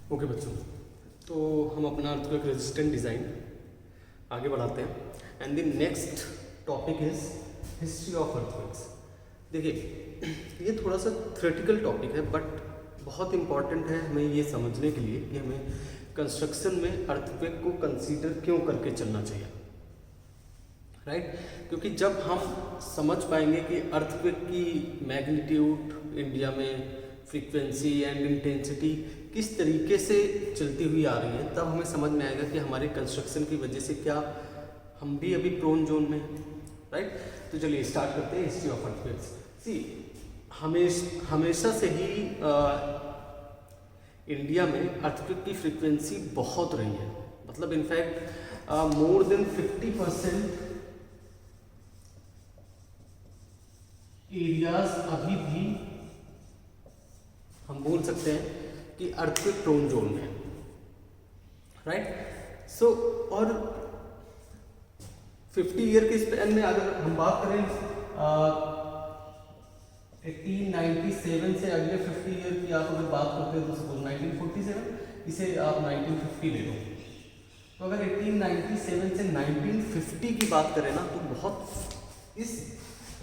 Okay बच्चों, तो हम अपना अर्थक्वेक रेजिस्टेंट डिज़ाइन आगे बढ़ाते हैं and the next topic is history of earthquakes. देखिए, ये थोड़ा सा थ्योरेटिकल टॉपिक है बट बहुत इम्पॉर्टेंट है हमें ये समझने के लिए कि हमें कंस्ट्रक्शन में अर्थक्वेक को कंसीडर क्यों करके चलना चाहिए, राइट? क्योंकि जब हम समझ पाएंगे कि अर्थक्वेक की मैग्नीट्यूड इंडिया में, फ्रीक्वेंसी एंड इंटेंसिटी किस तरीके से चलती हुई आ रही है, तब हमें समझ में आएगा कि हमारे कंस्ट्रक्शन की वजह से क्या हम भी अभी प्रोन जोन में हैं, राइट? तो चलिए स्टार्ट करते हैं हिस्ट्री ऑफ अर्थक्वेक्स। सी हमेशा से ही इंडिया में अर्थक्वेक की फ्रीक्वेंसी बहुत रही है। मतलब इनफैक्ट मोर देन 50% एरियाज अभी भी हम बोल सकते हैं कि अर्थक्वेक प्रोन जोन में है, राइट? सो और 50 ईयर के स्पैन में अगर हम बात करें 1897 से अगले 50 ईयर की आप अगर बात करते हैं तो सपोज 1947, इसे आप 1950 ले लो। तो अगर 1897 से 1950 की बात करें ना, तो बहुत इस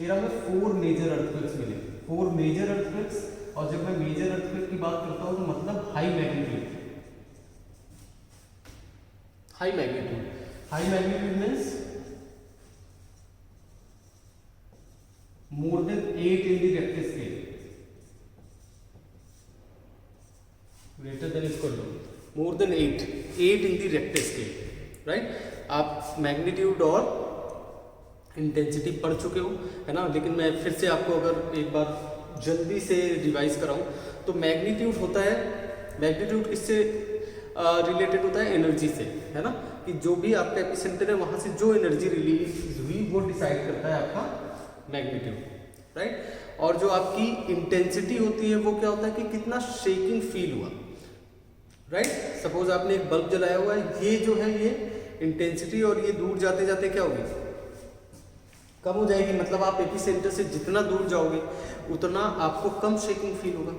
एरा में 4 मेजर अर्थक्वेक्स मिले, 4 मेजर अर्थक्वेक्स। और जब मैं मेजर अर्थक्वेक की बात करता हूं तो मतलब high magnitude means more than 8 in the Richter scale, greater than equal to more than 8 in the Richter scale, right? आप मैग्नीट्यूड और इंटेंसिटी पढ़ चुके हो, है ना? लेकिन मैं फिर से आपको अगर एक बार जल्दी से रिवाइज कराऊं तो मैग्नीट्यूड होता है, मैग्नीट्यूड किससे रिलेटेड होता है? एनर्जी से, है ना? कि जो भी आपका एपिसेंटर है वहां से जो एनर्जी रिलीज हुई वो डिसाइड करता है आपका मैग्नीट्यूड, राइट? और जो आपकी इंटेंसिटी होती है वो क्या होता है कि कितना शेकिंग फील हुआ, राइट? सपोज आपने एक बल्ब जलाया हुआ है, ये जो है ये इंटेंसिटी, और ये दूर जाते जाते क्या होगी? कम हो जाएगी। मतलब आप एपिसेंटर से जितना दूर जाओगे उतना आपको कम शेकिंग फील होगा,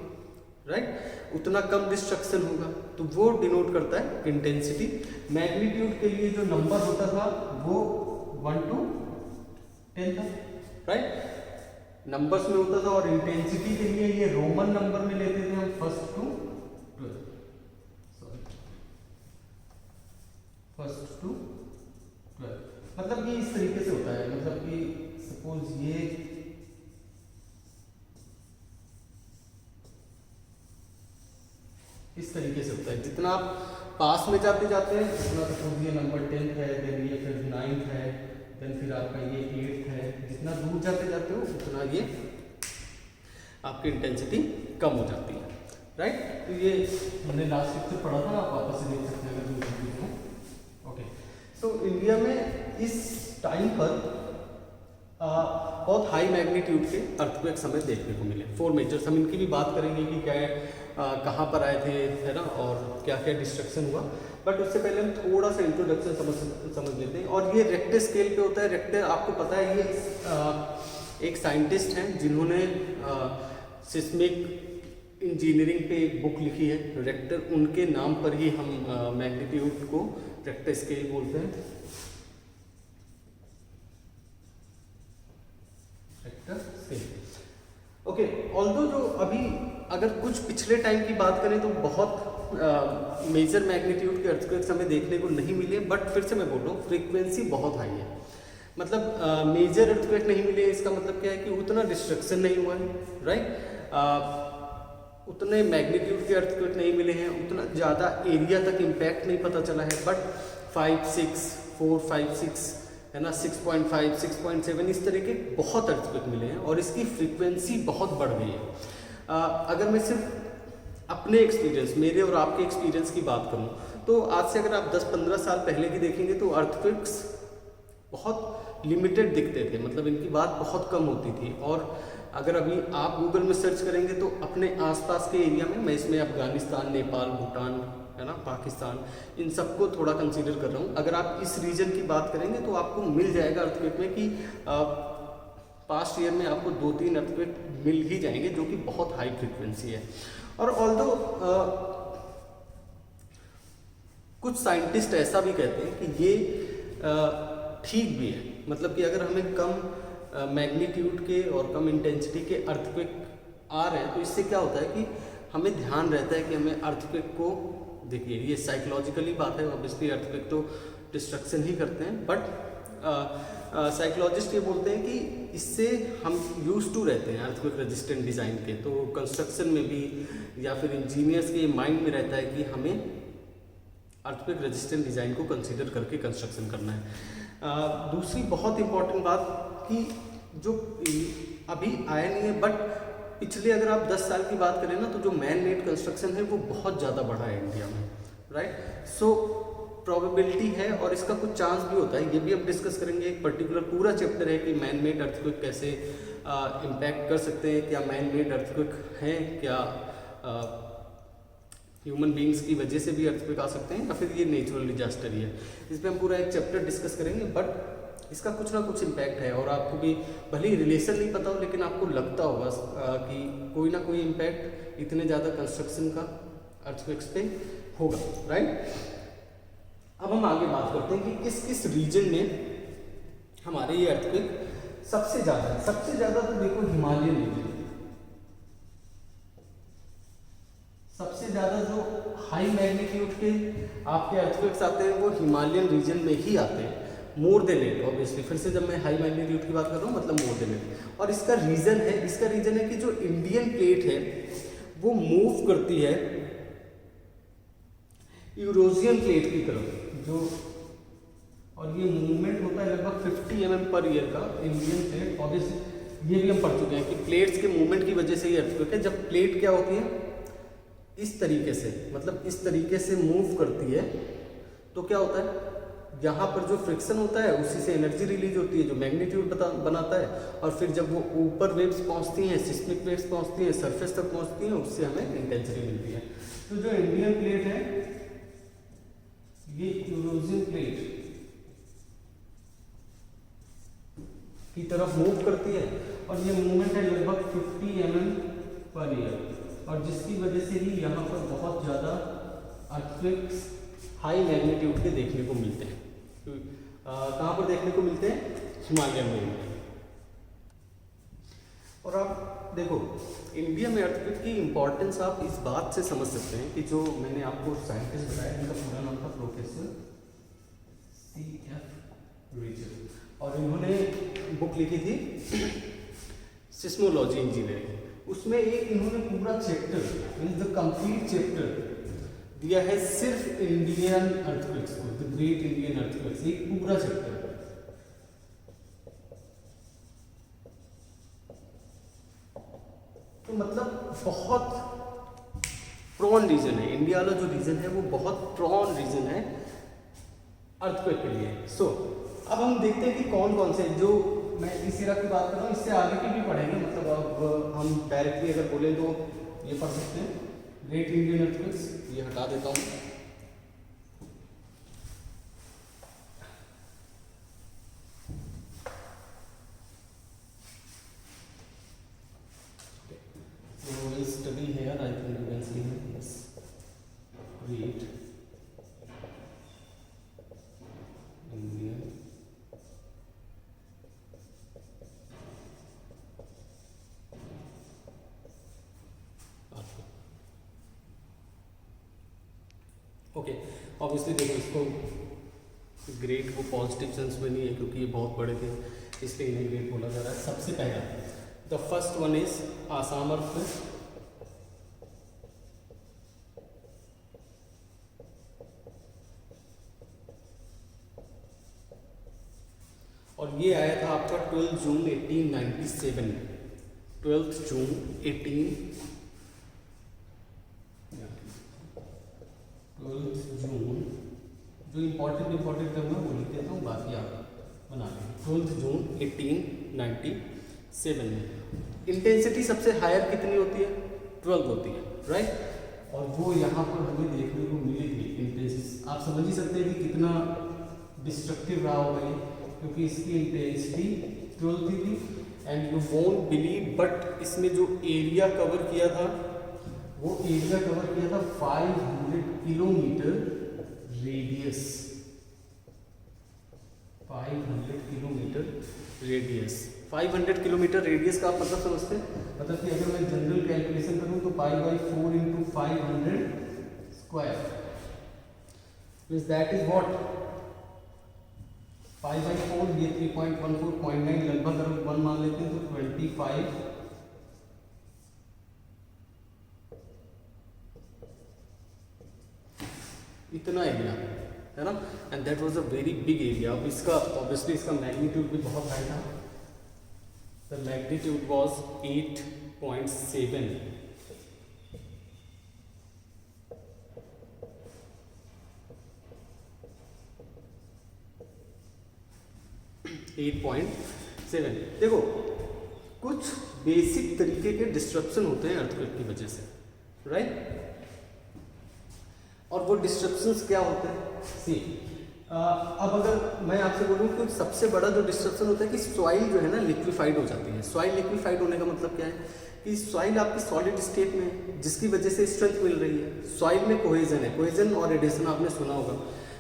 राइट? उतना कम डिस्ट्रक्शन होगा। तो वो डिनोट करता है इंटेंसिटी। मैग्नीट्यूड के लिए जो नंबर होता था वो 1 to 10 था, राइट? नंबर्स में होता था। और इंटेंसिटी के लिए ये रोमन नंबर में लेते थे हम, 1 to 12। मतलब कि इस तरीके से होता है, मतलब कि सपोज ये इस तरीके से होता है। जितना आप पास में जाते जाते हैं जितना, सपोज ये नंबर 10th है, देन ये फिर 9th है, देन फिर आपका ये 8th है, जितना दूर जाते जाते हो उतना ये आपकी इंटेंसिटी कम हो जाती है, राइट? तो ये हमने लास्ट लेक्चर पढ़ा था, आप वापस से देख सकते हैं अगर दूर हो। ओके, तो इंडिया में इस टाइम पर बहुत हाई मैग्नीट्यूड के अर्थक्वेक्स हमें देखने को मिले। 4 मेजर्स, हम इनकी भी बात करेंगे कि क्या है, कहाँ पर आए थे, है ना, और क्या क्या डिस्ट्रक्शन हुआ। बट उससे पहले हम थोड़ा सा इंट्रोडक्शन समझ लेते हैं। और ये रेक्टर स्केल पे होता है। रेक्टर आपको पता है, ये एक साइंटिस्ट हैं जिन्होंने सिस्मिक इंजीनियरिंग पे एक बुक लिखी है रेक्टर। उनके नाम पर ही हम मैग्नीट्यूड को रेक्टर स्केल बोलते हैं, रेक्टर स्केल। ओके, ऑल्दो जो अभी अगर कुछ पिछले टाइम की बात करें तो बहुत मेजर मैग्नीट्यूड के अर्थक्वेक्स हमें देखने को नहीं मिले। बट फिर से मैं बोल रहा हूँ, फ्रीक्वेंसी बहुत हाई है। मतलब मेजर अर्थक्वेक नहीं मिले, इसका मतलब क्या है कि उतना डिस्ट्रक्शन नहीं हुआ है, राइट? उतने मैग्नीट्यूड के अर्थक्वेक नहीं मिले हैं, उतना ज़्यादा एरिया तक इम्पैक्ट नहीं पता चला है। बट 5, 6, 4, 5, 6, है ना, 6.5, 6.7 इस तरह के बहुत अर्थक्वेक मिले हैं और इसकी फ्रीक्वेंसी बहुत बढ़ गई है। अगर मैं सिर्फ अपने एक्सपीरियंस, मेरे और आपके एक्सपीरियंस की बात करूं तो आज से अगर आप 10-15 साल पहले की देखेंगे तो अर्थक्वेक्स बहुत लिमिटेड दिखते थे। मतलब इनकी बात बहुत कम होती थी। और अगर अभी आप गूगल में सर्च करेंगे तो अपने आसपास के एरिया में, मैं इसमें अफगानिस्तान, नेपाल, भूटान, है ना, पाकिस्तान, इन सबको थोड़ा कंसीडर कर रहा हूँ। अगर आप इस रीजन की बात करेंगे तो आपको मिल जाएगा अर्थक्वेक में कि पास्ट ईयर में आपको 2-3 अर्थक्वेक मिल ही जाएंगे जो कि बहुत हाई फ्रीक्वेंसी है। और ऑल्दो कुछ साइंटिस्ट ऐसा भी कहते हैं कि ये ठीक भी है, मतलब कि अगर हमें कम मैग्नीट्यूड के और कम इंटेंसिटी के अर्थक्वेक आ रहे हैं तो इससे क्या होता है कि हमें ध्यान रहता है कि हमें अर्थक्वेक को, देखिए ये साइकोलॉजिकली बात है, ऑब्वियसली अर्थक्वेक तो डिस्ट्रक्शन ही करते हैं, बट साइकोलॉजिस्ट ये बोलते हैं कि इससे हम यूज टू रहते हैं अर्थक्वेक रेजिस्टेंट डिज़ाइन के, तो कंस्ट्रक्शन में भी या फिर इंजीनियर्स के माइंड में रहता है कि हमें अर्थक्वेक रेजिस्टेंट डिज़ाइन को कंसीडर करके कंस्ट्रक्शन करना है। दूसरी बहुत इंपॉर्टेंट बात कि जो अभी आया नहीं है, बट पिछले अगर आप 10 साल की बात करें ना, तो जो मैन मेड कंस्ट्रक्शन है वो बहुत ज़्यादा बढ़ा है इंडिया में, राइट। सो प्रोबेबिलिटी है और इसका कुछ चांस भी होता है, ये भी हम डिस्कस करेंगे। एक पर्टिकुलर पूरा चैप्टर है कि मैन मेड अर्थक्वेक कैसे इम्पैक्ट कर सकते हैं, क्या मैन मेड अर्थक्वेक हैं, क्या ह्यूमन बींग्स की वजह से भी अर्थक्वेक आ सकते हैं, या फिर ये नेचुरल डिजास्टर ही है। इस पर हम पूरा एक चैप्टर डिस्कस करेंगे, बट इसका कुछ ना कुछ इम्पैक्ट है और आपको भी भले ही रिलेशन नहीं पता हो, लेकिन आपको लगता होगा कि कोई ना कोई इम्पैक्ट इतने ज़्यादा कंस्ट्रक्शन का अर्थक्वेक्स पे होगा, राइट। अब हम आगे बात करते हैं कि किस किस रीजन में हमारे ये अर्थक्वेक सबसे ज़्यादा है। सबसे ज़्यादा तो देखो हिमालयन रीजन, सबसे ज़्यादा जो हाई मैग्नीट्यूड के आपके अर्थक्वेक्स आते हैं वो हिमालयन रीजन में ही आते हैं, मोर देन इट। ऑब्वियसली फिर से जब मैं हाई मैग्नीट्यूड की बात कर रहा हूँ मतलब मोर देन इट। और इसका रीज़न है कि जो इंडियन प्लेट है वो मूव करती है यूरोजियन प्लेट की तरफ, जो और ये मूवमेंट होता है लगभग 50 mm पर ईयर का इंडियन प्लेट। ऑब्वियसली ये भी हम पढ़ चुके हैं कि प्लेट्स के मूवमेंट की वजह से ये अर्थक्वेक है। जब प्लेट क्या होती है इस तरीके से, मतलब इस तरीके से मूव करती है, तो क्या होता है यहाँ पर जो फ्रिक्शन होता है उसी से एनर्जी रिलीज होती है जो मैग्नीट्यूड बनाता है, और फिर जब वो ऊपर वेव्स पहुँचती हैं, सिस्मिक वेव्स पहुँचती हैं, सरफेस तक पहुँचती हैं, उससे हमें इंटेंसिटी मिलती है। तो जो इंडियन प्लेट है ये यूरोजियन प्लेट की तरफ मूव करती है और ये मूवमेंट है लगभग 50 mm पर ईयर, और जिसकी वजह से ही यहाँ पर बहुत ज़्यादा अर्थक्वेक्स हाई मैग्नीट्यूड के देखने को मिलते हैं। कहाँ पर देखने को मिलते हैं? हिमालय में। और आप देखो इंडिया में अर्थक्वेक की इम्पोर्टेंस आप इस बात से समझ सकते हैं कि जो मैंने आपको साइंटिस्ट बताया जिनका पूरा नाम था प्रोफेसर C.F. रिचर, और इन्होंने बुक लिखी थी सिस्मोलॉजी इंजीनियरिंग। उसमें एक इन्होंने पूरा chapter means the complete chapter दिया है सिर्फ इंडियन अर्थक्वेक्स को, द ग्रेट इंडियन अर्थक्वेक्स, एक पूरा चैप्टर। तो मतलब बहुत प्रॉन रीजन है इंडिया वाला, जो रीजन है वो बहुत प्रॉन रीजन है अर्थक्वेक के लिए। सो अब हम देखते हैं कि कौन कौन से, जो मैं इस इरा की बात कर रहा हूँ, इससे आगे की भी पढ़ेंगे, मतलब अब हम डायरेक्टली अगर बोले तो ये पढ़ सकते हैं ग्रेट इंडियन अर्थक्वेक्स, ये हटा देता हूँ। So we'll study here. I think you can see here. Yes. Great Indian okay. Obviously देखो इसको ग्रेट वो पॉजिटिव सेंस में नहीं है क्योंकि ये बहुत बड़े थे, इसलिए इन्हें ग्रेट बोला जा रहा है। सबसे पहला the first one is Assam earthquake, और ये आया था आपका 12 जून 1897, 12 जून 12 जून, जो इम्पोर्टेंट टर्म है वो लिख देता हूँ, बाकी आप बना लें। 12 जून 1897 में इंटेंसिटी सबसे हायर कितनी होती है? 12 होती है, राइट। और वो यहाँ पर हमें देखने को मिली थी इंटेंसिटी। आप समझ ही सकते हैं कि कितना डिस्ट्रक्टिव रहा होगा ये, क्योंकि इसकी इंटेंसिटी 12 थी। And you won't believe, but इसमें जो एरिया कवर किया था वो एरिया कवर किया था 500 kilometre radius 500 kilometre radius. 500 kilometre radius का आप मतलब समझते हैं, मतलब कि अगर मैं जनरल कैलकुलेशन करूं तो pi by 4 into 500 square means that is what pi by 4, ये 3.14.9 लगभग अगर 1 मान लेते हैं तो 25 इतना एरिया है ना, and that was a very big area. अब इसका ऑब्वियसली इसका मैग्नीट्यूड भी बहुत हाई था। The magnitude was 8.7 8.7। देखो कुछ बेसिक तरीके के डिस्ट्रप्शन होते हैं अर्थक्वेक की वजह से, राइट? और वो डिस्ट्रप्शंस क्या होते हैं? सी अब अगर मैं आपसे बोलूँ कि सबसे बड़ा जो डिस्ट्रप्शन होता है कि सॉइल जो है ना लिक्विफाइड हो जाती है। सॉइल लिक्विफाइड होने का मतलब क्या है कि सॉइल आपकी सॉलिड स्टेट में है, जिसकी वजह से स्ट्रेंथ मिल रही है। सॉइल में कोहेजन है, कोहेजन और एडेशन आपने सुना होगा,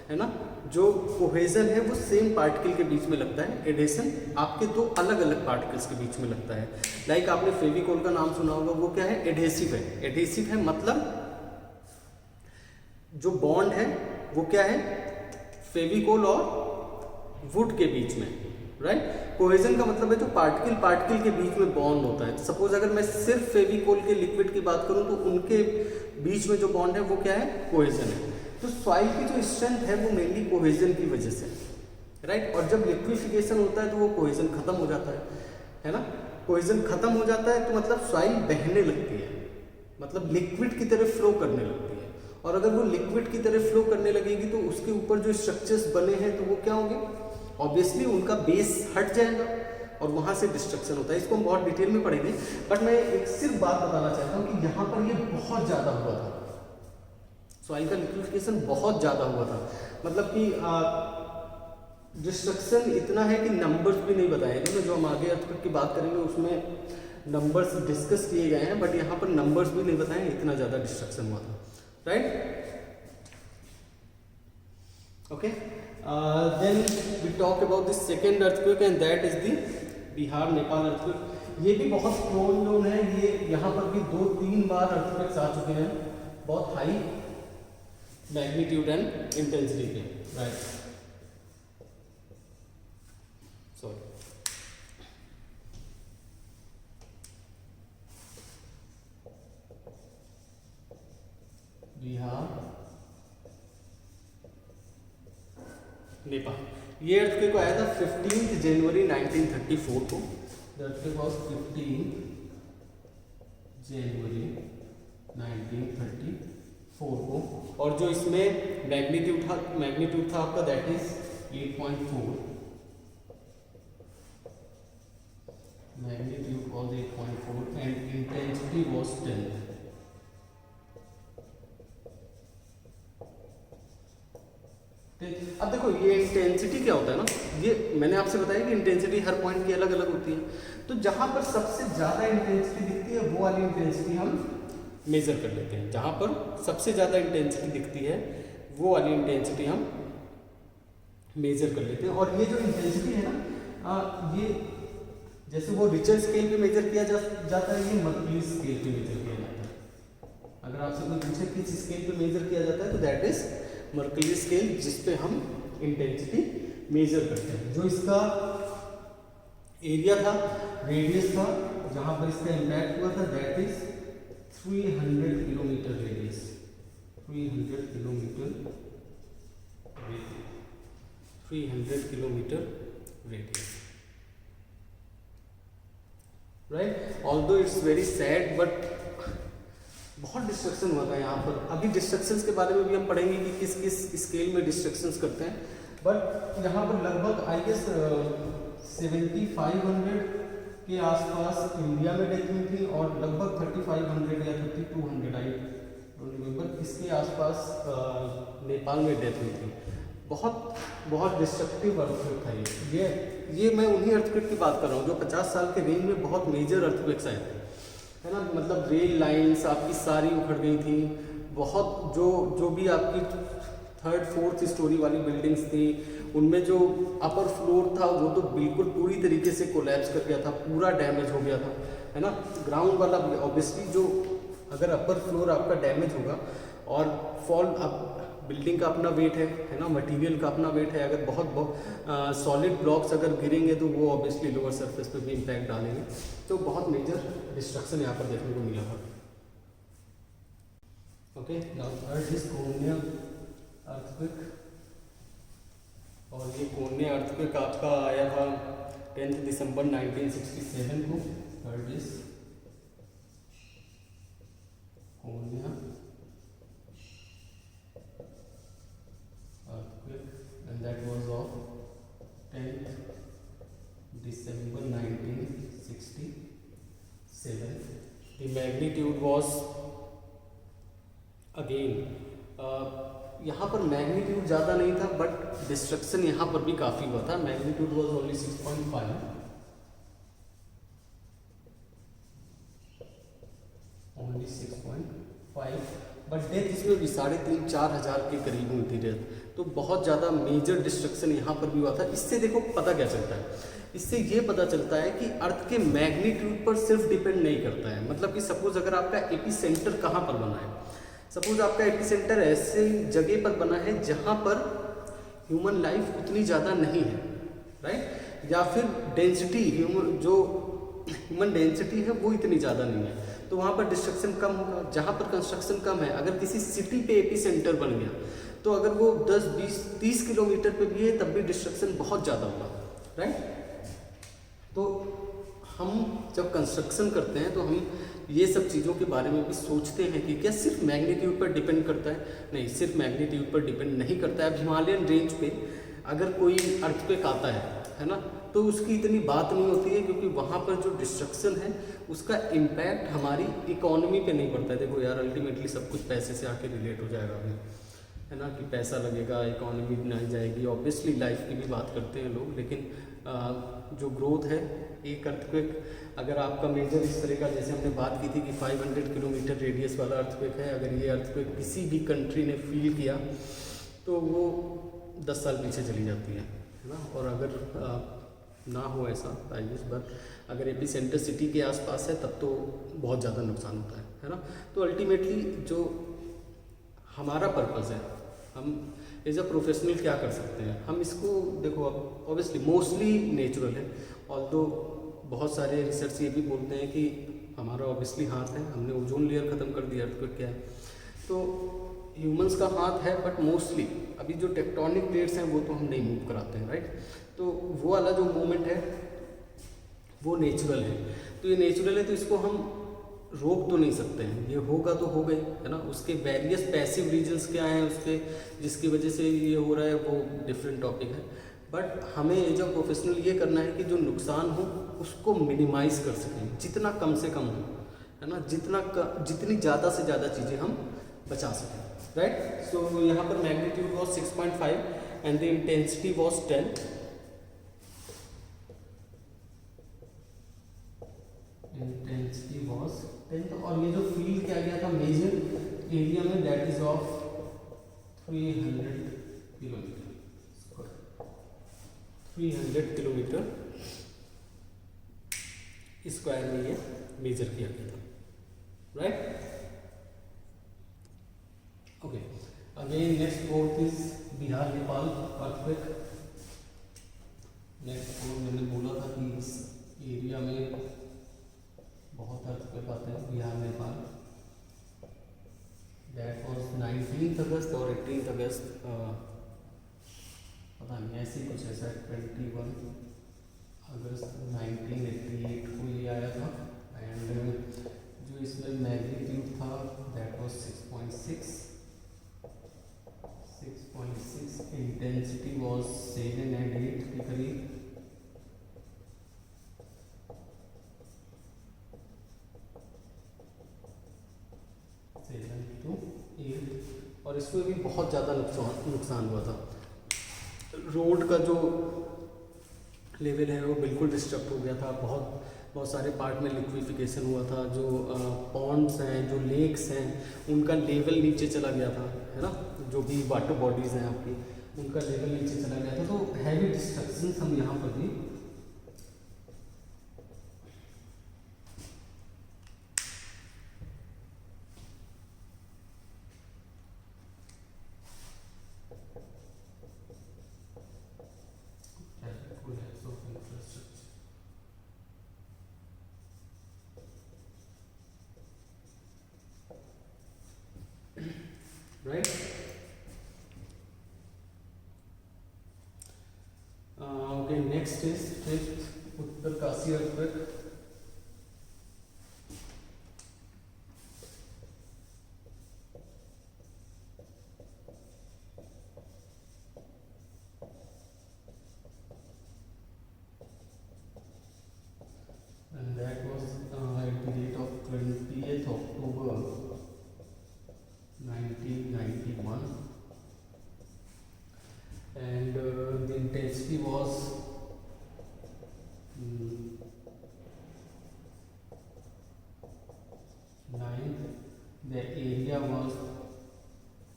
है ना? जो कोहेजन है वो सेम पार्टिकल के बीच में लगता है, एडेशन आपके दो अलग अलग पार्टिकल्स के बीच में लगता है। लाइक आपने फेविकोल का नाम सुना होगा, वो क्या है? एडहेसिव है। एडहेसिव है मतलब जो बॉन्ड है वो क्या है? फेविकोल और वुड के बीच में, राइट? कोहेजन का मतलब है जो पार्टिकल पार्टिकल के बीच में बॉन्ड होता है। सपोज अगर मैं सिर्फ फेविकोल के लिक्विड की बात करूं तो उनके बीच में जो बॉन्ड है वो क्या है? कोहेजन है। तो सॉइल की जो स्ट्रेंथ है वो मेनली कोहेजन की वजह से, राइट? और जब लिक्विफिकेशन होता है तो वो कोहेजन खत्म हो जाता है ना? कोहेजन खत्म हो जाता है तो मतलब सॉइल बहने लगती है, मतलब लिक्विड की तरह फ्लो करने लगती है। और अगर वो लिक्विड की तरह फ्लो करने लगेगी तो उसके ऊपर जो स्ट्रक्चर्स बने हैं तो वो क्या होंगे? ऑब्वियसली उनका बेस हट जाएगा और वहां से डिस्ट्रक्शन होता है। इसको हम बहुत डिटेल में पढ़ेंगे, बट मैं एक सिर्फ बात बताना चाहता हूँ कि यहाँ पर ये बहुत ज़्यादा हुआ था, सॉइल का लिक्विफिकेशन बहुत ज़्यादा हुआ था। मतलब कि डिस्ट्रक्शन इतना है कि नंबर्स भी नहीं बताए गए। जो हम आगे अर्थक्वेक की बात करेंगे उसमें नंबर्स डिस्कस किए गए हैं, बट यहाँ पर नंबर्स भी नहीं बताए, इतना ज़्यादा डिस्ट्रक्शन हुआ था, right? Okay, then we talk about the second earthquake and that is the Bihar Nepal earthquake. ये भी बहुत प्रोन जोन है, ये यहाँ पर भी 2-3 बार अर्थक्वेक्स आ चुके हैं, बहुत हाई मैग्नीट्यूड एंड इंटेंसिटी के, राइट? सॉरी, बिहार नेपाल। ये अर्थक्वेक आया था 15 जनवरी 1934 को। अर्थक्वेक वाज 15 जनवरी 1934 को, और जो इसमें मैग्नीट्यूड था आपका that is 8.4। Magnitude was 8.4 and intensity was 10। अब देखो ये इंटेंसिटी क्या होता है ना, ये मैंने आपसे बताया कि इंटेंसिटी हर पॉइंट की अलग अलग होती है। तो जहां पर सबसे ज्यादा इंटेंसिटी दिखती है वो वाली इंटेंसिटी हम मेजर कर लेते हैं। जहां पर सबसे ज्यादा इंटेंसिटी दिखती है वो वाली इंटेंसिटी हम मेजर कर लेते हैं। और ये जो इंटेंसिटी है ना, ये जैसे वो रिचर स्केल पे मेजर किया जाता है, ये मर्क्यूरी स्केल पे मेजर किया जाता है। अगर आपसे कोई पूछे किस स्केल पे मेजर किया जाता है तो दैट इज मर्क्यूरी स्केल, जिसपे हम इंटेंसिटी मेजर करते हैं। जो इसका एरिया था, रेडियस था, जहां पर इसका इम्पैक्ट हुआ था that is 300 kilometre radius. 300 kilometre radius, 300 kilometre radius, right? Although it's very sad but बहुत डिस्ट्रक्शन हुआ था यहाँ पर। अभी डिस्ट्रक्शंस के बारे में भी हम पढ़ेंगे कि किस किस स्केल में डिस्ट्रक्शंस करते हैं, बट यहाँ पर लगभग आई गेस 7500 के आसपास इंडिया में डेथ हुई थी और लगभग 3500 या 3200 आई डोंट रिमेंबर इसके आसपास नेपाल में डेथ हुई थी। बहुत डिस्ट्रक्टिव अर्थक्वेक था ये मैं उन्हीं अर्थक्वेक की बात कर रहा हूँ जो 50 साल के रेंज में बहुत मेजर अर्थक्वेक्स आए थे, है ना? मतलब रेल लाइंस आपकी सारी उखड़ गई थी, बहुत जो भी आपकी थर्ड फोर्थ स्टोरी वाली बिल्डिंग्स थी, उनमें जो अपर फ्लोर था वो तो बिल्कुल पूरी तरीके से कोलैप्स कर गया था, पूरा डैमेज हो गया था, है ना। ग्राउंड वाला भी ऑब्वियसली जो अगर अपर फ्लोर आपका डैमेज होगा और फॉल, अब बिल्डिंग का अपना वेट है ना, मटेरियल का अपना वेट है, अगर बहुत सॉलिड ब्लॉक्स अगर गिरेंगे तो वो ऑब्वियसली लोअर सरफेस पे भी इम्पैक्ट डालेंगे। तो बहुत मेजर डिस्ट्रक्शन यहाँ पर देखने को मिला था। Okay, now third is Kenya earthquake, और ये कोन्या अर्थक्वेक आपका आया था 10 दिसंबर 1967 को। Third is Kenya earthquake, and that was of 10th December 1967. The magnitude was again यहाँ पर मैग्नीट्यूड ज़्यादा नहीं था बट डिस्ट्रक्शन यहाँ पर भी काफ़ी हुआ था। Magnitude was only 6.5, only 6.5, but death इसमें भी 3,500-4,000 के करीब हुई थी डेथ। तो बहुत ज़्यादा मेजर डिस्ट्रक्शन यहाँ पर भी हुआ था। इससे देखो पता क्या चलता है, इससे ये पता चलता है कि अर्थ के मैग्नीट्यूड पर सिर्फ डिपेंड नहीं करता है। मतलब कि सपोज अगर आपका एपी सेंटर कहाँ पर बना है, सपोज आपका एपी सेंटर ऐसे जगह पर बना है जहाँ पर ह्यूमन लाइफ उतनी ज़्यादा नहीं है, राइट, या फिर डेंसिटी जो ह्यूमन डेंसिटी है वो इतनी ज़्यादा नहीं है, तो वहाँ पर डिस्ट्रक्शन कम होगा। जहाँ पर कंस्ट्रक्शन कम है, अगर किसी सिटी पे एपी सेंटर बन गया तो अगर वो 10, 20, 30 किलोमीटर पे भी है तब भी डिस्ट्रक्शन बहुत ज़्यादा होगा, राइट। तो हम जब कंस्ट्रक्शन करते हैं तो हम ये सब चीज़ों के बारे में भी सोचते हैं कि क्या सिर्फ मैग्नीट्यूड पर डिपेंड करता है। नहीं, सिर्फ मैग्नीट्यूड पर डिपेंड नहीं करता है। अब हिमालयन रेंज पे अगर कोई अर्थक्वेक आता है ना, तो उसकी इतनी बात नहीं होती है क्योंकि वहाँ पर जो डिस्ट्रक्शन है उसका इम्पैक्ट हमारी इकोनॉमी पे नहीं पड़ता है। देखो यार, अल्टीमेटली सब कुछ पैसे से आके रिलेट हो जाएगा अभी, है ना, कि पैसा लगेगा, इकोनॉमी नहीं जाएगी। ऑब्वियसली लाइफ की भी बात करते हैं लोग, लेकिन जो ग्रोथ है, एक अर्थक्वेक अगर आपका मेजर इस तरह का, जैसे हमने बात की थी कि 500 किलोमीटर रेडियस वाला अर्थक्वेक है, अगर ये अर्थक्वेक किसी भी कंट्री ने फील किया तो वो 10 साल पीछे चली जाती है ना। और अगर ना हो ऐसा प्राइवेस, बट अगर एपी सेंटर सिटी के आसपास है तब तो बहुत ज़्यादा नुकसान होता है ना। तो अल्टीमेटली जो हमारा पर्पज़ है, हम एज अ प्रोफेशनल क्या कर सकते हैं, हम इसको देखो, अब ऑब्वियसली मोस्टली नेचुरल है, ऑल्दो बहुत सारे रिसर्च ये भी बोलते हैं कि हमारा ऑब्वियसली हाथ है, हमने ओजोन लेयर ख़त्म कर दिया, तो क्या है, तो ह्यूमंस का हाथ है, बट मोस्टली अभी जो टेक्टोनिक प्लेट्स हैं वो तो हम नहीं मूव कराते हैं, राइट। तो वो वाला जो मूवमेंट है वो नेचुरल है, तो ये नेचुरल है तो इसको हम रोक तो नहीं सकते हैं, ये होगा तो हो गए, है ना। उसके वेरियस पैसिव रीजंस क्या हैं उसके, जिसकी वजह से ये हो रहा है, वो डिफरेंट टॉपिक है। बट हमें एज अ प्रोफेशनल ये करना है कि जो नुकसान हो उसको मिनिमाइज़ कर सकें, जितना कम से कम हो, है ना, जितनी ज़्यादा से ज़्यादा चीज़ें हम बचा सकें, राइट। सो यहाँ पर magnitude was 6.5 and the intensity was 10। Intensity was 10, और ये जो फील्ड किया गया था मेजर एरिया में, that is of 300 kilometre square, 300 kilometre square में ये मेजर किया गया था, right. Okay, again next fourth is Bihar Nepal earthquake. Next fourth मैंने बोला था कि इस एरिया में बहुत अर्थक्वेक आते हैं, बिहार नेपाल। दैट वॉज 19 अगस्त और 18 अगस्त, पता नहीं ऐसे कुछ ऐसा, 21 अगस्त 1988 को ये आया था। एंड जो इसमें मैग्नीट्यूड था that was 6.6, intensity was 7 and 8 के करीब। और इसमें भी बहुत ज़्यादा नुकसान हुआ था। रोड का जो लेवल है वो बिल्कुल डिस्टर्ब हो गया था, बहुत बहुत सारे पार्ट में लिक्विफिकेशन हुआ था, जो पॉन्ड्स हैं, जो लेक्स हैं, उनका लेवल नीचे चला गया था, है ना, जो भी वाटर बॉडीज़ हैं आपकी, उनका लेवल नीचे चला गया था। तो हैवी डिस्ट्रक्शन हम यहाँ पर भी right. Okay, next is fifth Uttarkasi earthquake. And that was at the date of 20th October 1991, and the intensity was 9. The area was,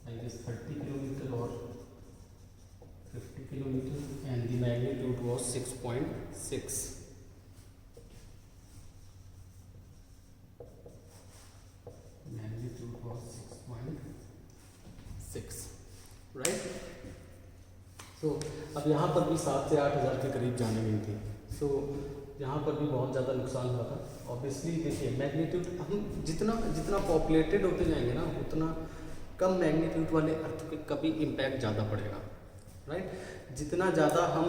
I guess, 30 kilometer or 50 kilometers, and the magnitude was 6.6. Magnitude was 6.6, right? So अब यहाँ पर भी 7 से 8 हज़ार के करीब जाने गई थी। So यहाँ पर भी बहुत ज़्यादा नुकसान हुआ था। ऑब्वियसली देखिए, मैग्नीट्यूड हम जितना जितना पॉपुलेटेड होते जाएंगे ना, उतना कम मैग्नीट्यूड वाले अर्थक्वेक का भी इम्पैक्ट ज़्यादा पड़ेगा, राइट? जितना ज़्यादा हम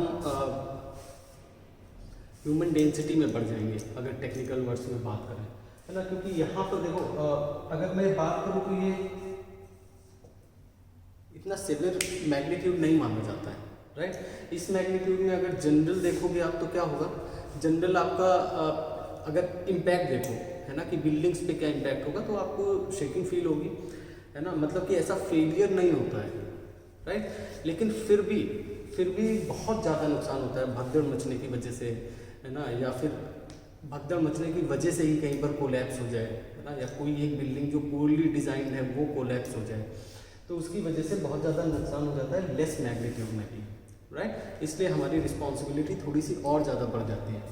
ह्यूमन डेंसिटी में बढ़ जाएंगे, अगर टेक्निकल वर्ड्स में बात करें, है ना, क्योंकि यहाँ पर देखो, अगर मैं बात करूँ तो ये इतना सिवियर मैग्नीट्यूड नहीं माना जाता है, राइट? इस मैग्नीट्यूड में अगर जनरल देखोगे आप तो क्या होगा, जनरल आपका अगर इम्पैक्ट देखो, है ना, कि बिल्डिंग्स पे क्या इम्पैक्ट होगा, तो आपको शेकिंग फील होगी, है ना, मतलब कि ऐसा फेलियर नहीं होता है, राइट? लेकिन फिर भी बहुत ज़्यादा नुकसान होता है भगदड़ मचने की वजह से, है ना, या फिर भगदड़ मचने की वजह से ही कहीं पर कोलैप्स हो जाए, है ना, या कोई एक बिल्डिंग जो पूर्ली डिज़ाइंड है वो कोलैप्स हो जाए, तो उसकी वजह से बहुत ज़्यादा नुकसान हो जाता है लेस मैग्नीट्यूड में भी, राइट? इसलिए हमारी रिस्पॉन्सिबिलिटी थोड़ी सी और ज़्यादा बढ़ जाती है।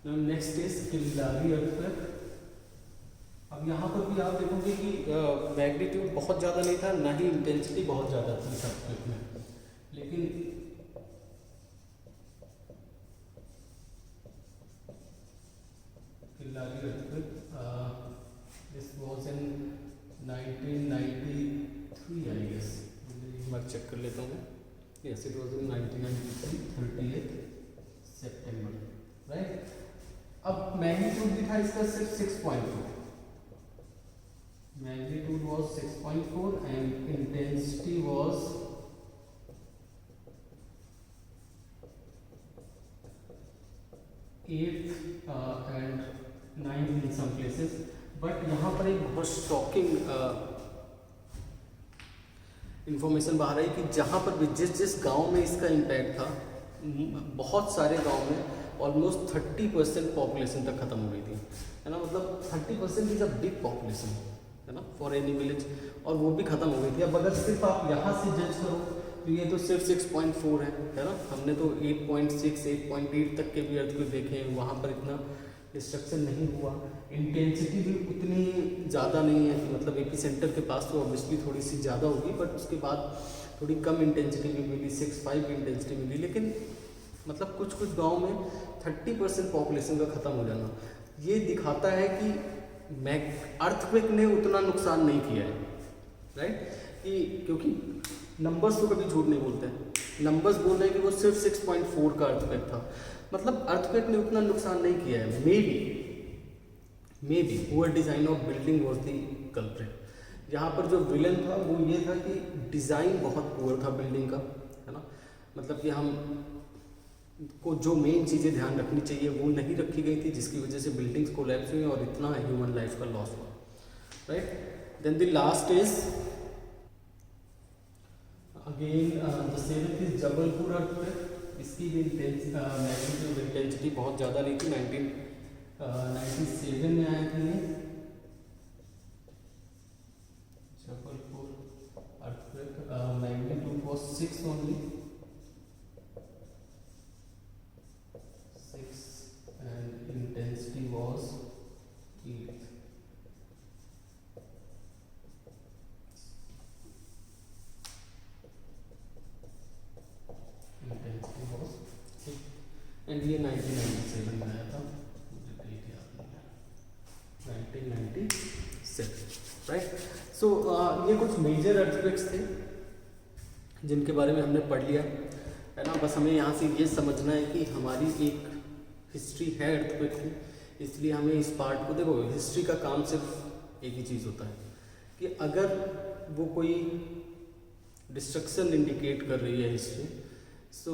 Next is Killari earthquake. अब यहाँ पर भी आप देखोगे कि मैग्नीट्यूड बहुत ज़्यादा नहीं था, ना ही इंटेंसिटी बहुत ज़्यादा थी इस अर्थक्वेक में, लेकिन Killari earthquake this was in 1993, I guess, एक बार चेक कर लेता हूँ। यस, इट वाज इन 1993, 38 सितंबर, राइट? अब मैग्नीट्यूड भी था इसका सिर्फ 6.4, magnitude was 6.4 and intensity was 8 and 9 in some places। But यहाँ पर एक बहुत शॉकिंग इंफॉर्मेशन बाहर आई कि जहाँ पर भी जिस गांव में इसका इम्पैक्ट था, बहुत सारे गांव में ऑलमोस्ट 30% पॉपुलेशन तक खत्म हो गई थी, है ना, मतलब 30% इज अ बिग पॉपुलेशन, है ना, फॉर एनी विलेज, और वो भी खत्म हो गई थी। अब अगर सिर्फ आप यहाँ से जज करो तो ये तो सिर्फ 6.4 है ना, हमने तो 8.6, 8.8 तक के भी अर्थक्वेक देखे हैं, वहाँ पर इतना डिस्ट्रक्शन नहीं हुआ। इंटेंसिटी भी उतनी ज़्यादा नहीं है कि मतलब एपी सेंटर के पास तो ऑब्वियसली थोड़ी सी ज़्यादा होगी, बट उसके बाद थोड़ी कम इंटेंसिटी भी मिली, 6.5 की इंटेंसिटी मिली, लेकिन मतलब कुछ कुछ गांव में 30% पॉपुलेशन का ख़त्म हो जाना ये दिखाता है कि अर्थक्वेक ने उतना नुकसान नहीं किया है, राइट? कि क्योंकि नंबर्स तो कभी झूठ नहीं बोलते हैं, नंबर्स बोल रहे हैं कि वो सिर्फ 6.4 का अर्थक्वेक था, मतलब अर्थक्वेक ने उतना नुकसान नहीं किया है। May be poor design of building was the culprit. यहाँ पर जो विलन था वो ये था कि डिज़ाइन बहुत पुअर था बिल्डिंग का, है ना, मतलब कि हम को जो मेन चीज़ें ध्यान रखनी चाहिए वो नहीं रखी गई थी, जिसकी वजह से बिल्डिंग्स कोलैप्स हुई और इतना ह्यूमन लाइफ का लॉस हुआ, right? Then the last is again the seventh is Jabalpur earthquake. इसकी भी मैग्नीट्यूड इंटेंसिटी बहुत ज़्यादा नहीं थी। 1997 में आया था ये Jabalpur earthquake. Magnitude was 6 only, 6 and intensity was 8। And ये 1997 में आया था, मुझे डेट याद नहीं है, 1997, राइट। सो ये कुछ मेजर अर्थक्वेक्स थे जिनके बारे में हमने पढ़ लिया है ना। बस हमें यहाँ से ये समझना है कि हमारी एक हिस्ट्री है अर्थक्वेक की, इसलिए हमें इस पार्ट को, देखो हिस्ट्री का काम सिर्फ एक ही चीज़ होता है कि अगर वो कोई डिस्ट्रक्शन इंडिकेट कर रही है history, so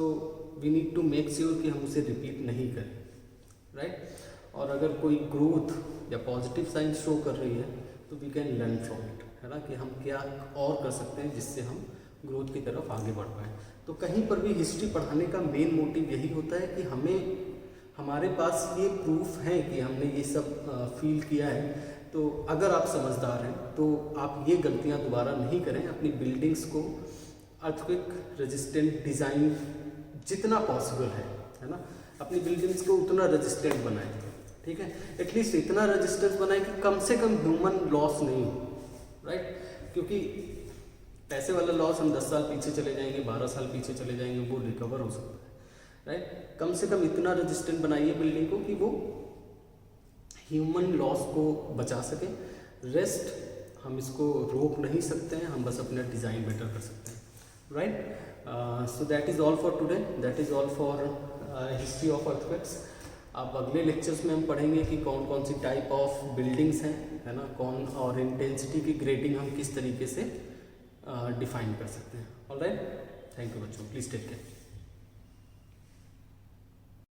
we need to make sure कि हम उसे रिपीट नहीं करें, राइट। और अगर कोई ग्रोथ या पॉजिटिव साइन शो कर रही है तो we can learn from it, है ना, कि हम क्या और कर सकते हैं जिससे हम ग्रोथ की तरफ आगे बढ़ पाएँ। तो कहीं पर भी हिस्ट्री पढ़ाने का मेन मोटिव यही होता है कि हमारे पास ये प्रूफ है कि हमने ये सब फील किया है। तो अगर आप समझदार हैं तो आप ये गलतियाँ दोबारा नहीं करें, अपनी बिल्डिंग्स को अर्थक्वेक रेजिस्टेंट डिज़ाइन जितना पॉसिबल है ना, अपनी बिल्डिंग्स को उतना रेजिस्टेंट बनाएं, ठीक है। एटलीस्ट इतना रेजिस्टेंस बनाएं कि कम से कम ह्यूमन लॉस नहीं हो, राइट। क्योंकि पैसे वाला लॉस हम 10 साल पीछे चले जाएंगे, 12 साल पीछे चले जाएंगे, वो रिकवर हो सकता है, राइट। कम से कम इतना रेजिस्टेंट बनाइए बिल्डिंग को कि वो ह्यूमन लॉस को बचा सके। रेस्ट हम इसको रोक नहीं सकते हैं, हम बस अपना डिज़ाइन बेटर कर सकते हैं, right. So that is all for today, that is all for history of earthquakes. अब अगले लेक्चर्स में हम पढ़ेंगे कि कौन कौन सी टाइप ऑफ बिल्डिंग्स हैं, है ना, कौन और इंटेंसिटी की ग्रेडिंग हम किस तरीके से डिफाइन कर सकते हैं। ऑलराइट, थैंक यू बच्चों, प्लीज़ टेक केयर।